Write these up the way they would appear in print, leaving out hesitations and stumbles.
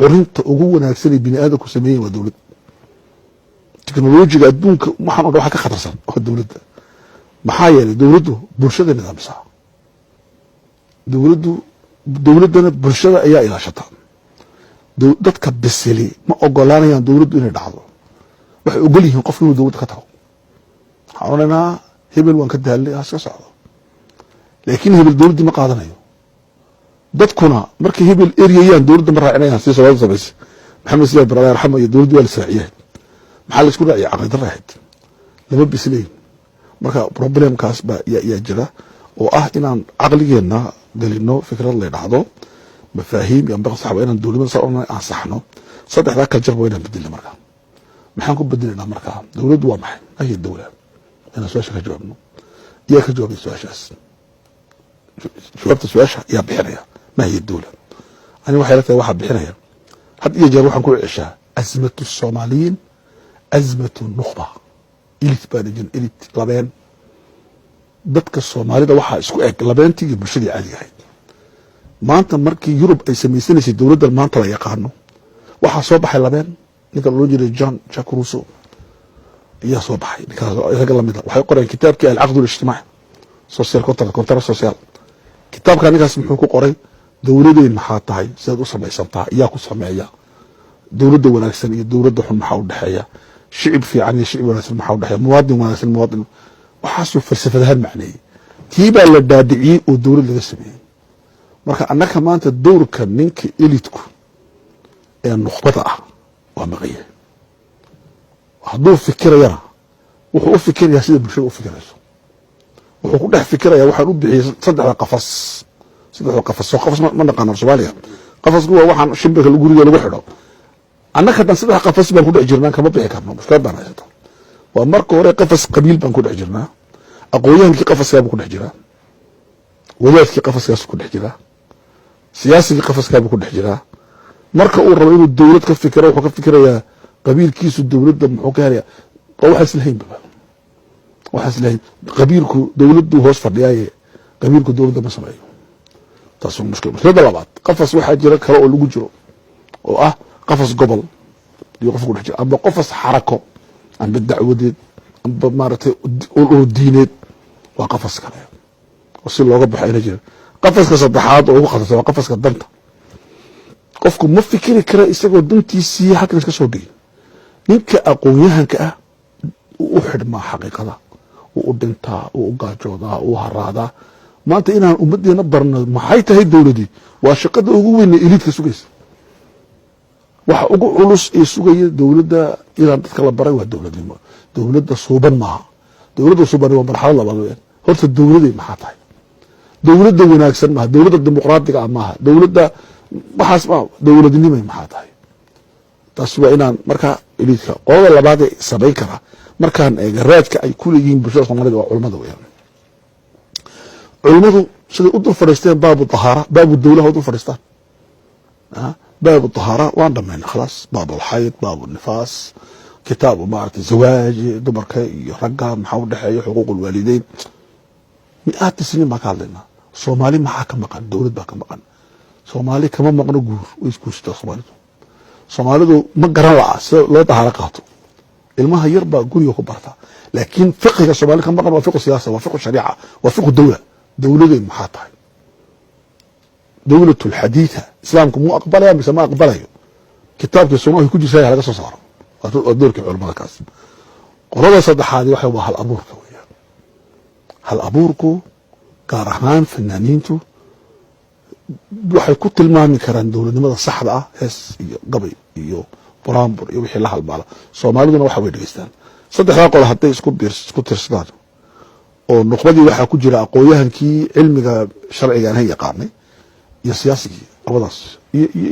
curinta ugu wanaagsan ee bini aadamku sameeyeen waa dowlad teknolojiga adduunka waxaan waxa ka khatarsan oo dowladda maxaa yeelay dowladdu bulshada nidaamisa dowladana bulshada ayaa ilaashata dadka bisili ma ogolaanayaan dowladdu inay dhacdo waxay ogol yihiin qof inuu dowladda ka tago xawnana hebel waan ka daalay iska socdo laakiin hebel dowladda ma qaadanayo dadkuna markii hebel eriyayaan dowladda ma raacinayaan si sabab sameys maxamed siyaad barada raxmo iyo dowladdu waa la saaciyay maxaa la isku raaciyay aqoonta raahid lama bisleyn marka problemkaas ba ya jira oo ah inaan aqligeena galino fikrad la dhacdo mafaahiim iyo baqas saxba inaan dowladda saarno aan saxno saddexda kala jar wayna bedel marka maxaan ku bedelnaa marka dowladdu waa maxay ay dowlad أنا سؤال شكل جوابنا يا كجواب السؤال شاس جوابت السؤال يا بحرية ما هي الدولة أنا وحيلتها واحد بحرية حتى يجي روح نقول عشاء أزمة الصوماليين أزمة النخبة إليت بانجن إليت لبان dadka Soomaalida waxa isku eg labaantii bulshada caadiga ahayd maanta markii Yurub ay sameysay dawladda maanta la yaqaano waxa soo baxay labaan ninka loo jeedo John Jack Rousseau يا صباحي رجل لمده وحيقرأ كتاب العقد الاجتماعي سوسيال كونتر سوسيال كتاب كان ناس محوكو قري دولدين محاطاي سيد u sameeysantaa iyaa ku sameeya dawladda wanaagsan iyo dawladda xun maxaa u dhaxeeya shicib fiican iyo shicib wanaagsan maxaa u dhaxeeya muwaadin wanaagsan muwaadin waxa soo falsafadahan macnay tiiba la daadiciyay oo dawlad laga sameeyay marka annaka maanta dowrka ninka elitku ee nuqbada ah waa maqaye hadduu fikirayana wuxuu u fikirayaa sida bulshada u fikirayso wuxuu ku dhex fikirayaa waxaan u bixiyay saddexda qafas ma naqaan Soomaaliya qafasku waa waxaan shimbirka lagu guriga lagu xidho annaka dan saddex qafas baan ku dhex jirnaa kama bixi karno mushkilad baan haysataa waa marka hore qafas qabiil baan ku dhex jirnaa aqooyahankii qafaska baan ku dhex jiraa wadaadkii qafaskaas ku dhex jiraa siyaasigii qafaska baan ku dhex jiraa marka uu rabo inuu dawlad ka fikiro wuxuu ka fikirayaa qabiilkiisu dawladda muxuu ka helaya waxa islahayn qabiilku dawladdu hoos fadhiyay qabiilku dawladda ma sameeyo taas waa mushkilada labaad qafas waxa jira kale oo lagu jiro oo ah qafas gobol iyo qof ku dhex jira ama qafas xarako amba dacwadeed amba maartay oo diineed waa qafas kale oo si looga baxay ina jira qafaska saddexaad oo ugu qafaso waa qafaska danta qofku ma fikiri kara isagoo dantiisii halkan iska soo dhigay ninka aqoonyahanka ah uu xidhma xaqiiqada uu dhintaa uu gaajoodaa uu haraada maanta inaan ummadeena barno maxay tahay dawladii waa shaqada ugu weyn ee elite ka sugaysa waxa ugu culus ee sugaya dawladda ilaa dadka la baray waa dawladnimo dawladda suuban maaha dawladda suuban waa marxalad labaad horta dawladii maxaa tahay dawladda wanaagsan maaha dawladda dimuqraadiga maaha dawladda waxaas ma dawladnimo maxaa tahay taas waa inaan marka elite qodobka labaad ee sameyn kara markaan eega raadka ay ku leeyihiin bulshada Soomaalida waa culimada weeyaan culimadu sida u dul fadhiisteen baabu tahara baabu dawlaha u dul fadhiistaan baabu tahara waan dhameeyay خلاص baabu hayd baabu nifaas kitaabu maartay zawaaj dumarka iyo ragga maxaa u dhaxeeyo xuquuqul waalideyn mi'aat sinin ma ka hadlayna Soomaali maxaa ka maqan dawlad baa ka maqan Soomaali kama maqno guur way isku sita Soomaalidu ma garan la loo tahara qaato ilmaha yar baa guriga ku barta laakiin fiqiga Soomaali kama maqan waa fiqh siyaasa waa fiqh shariica waa fiqh dawla dawladda maxaa tahay dawladdu xadiitha islaamku mu aqbalaya mise ma aqbalayo kitaabka Soomaali ku jisay laga soo saaro waa doorka culimada kaas qolada saddexaad waxa waa hal abuurka weeyaan hal abuurku gaar ahaan fanaaniintu waxay ku tilmaami karaan dawladnimada saxda ah hees iyo gabay iyo buraanbur iyo wixii la halmaala Soomaaliduna waxa way dhageystaan saddexda qol haday isku tirsadaan oo nuqbadii waxa ku jira aqooyahankii cilmiga sharciga aan yaqaanay iyo siyaasigii labadaas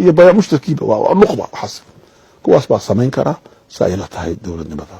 iyo baya mushtarkiiba waa nuqba waxas kuwaas baa sameyn kara saayla tahay dawladnimada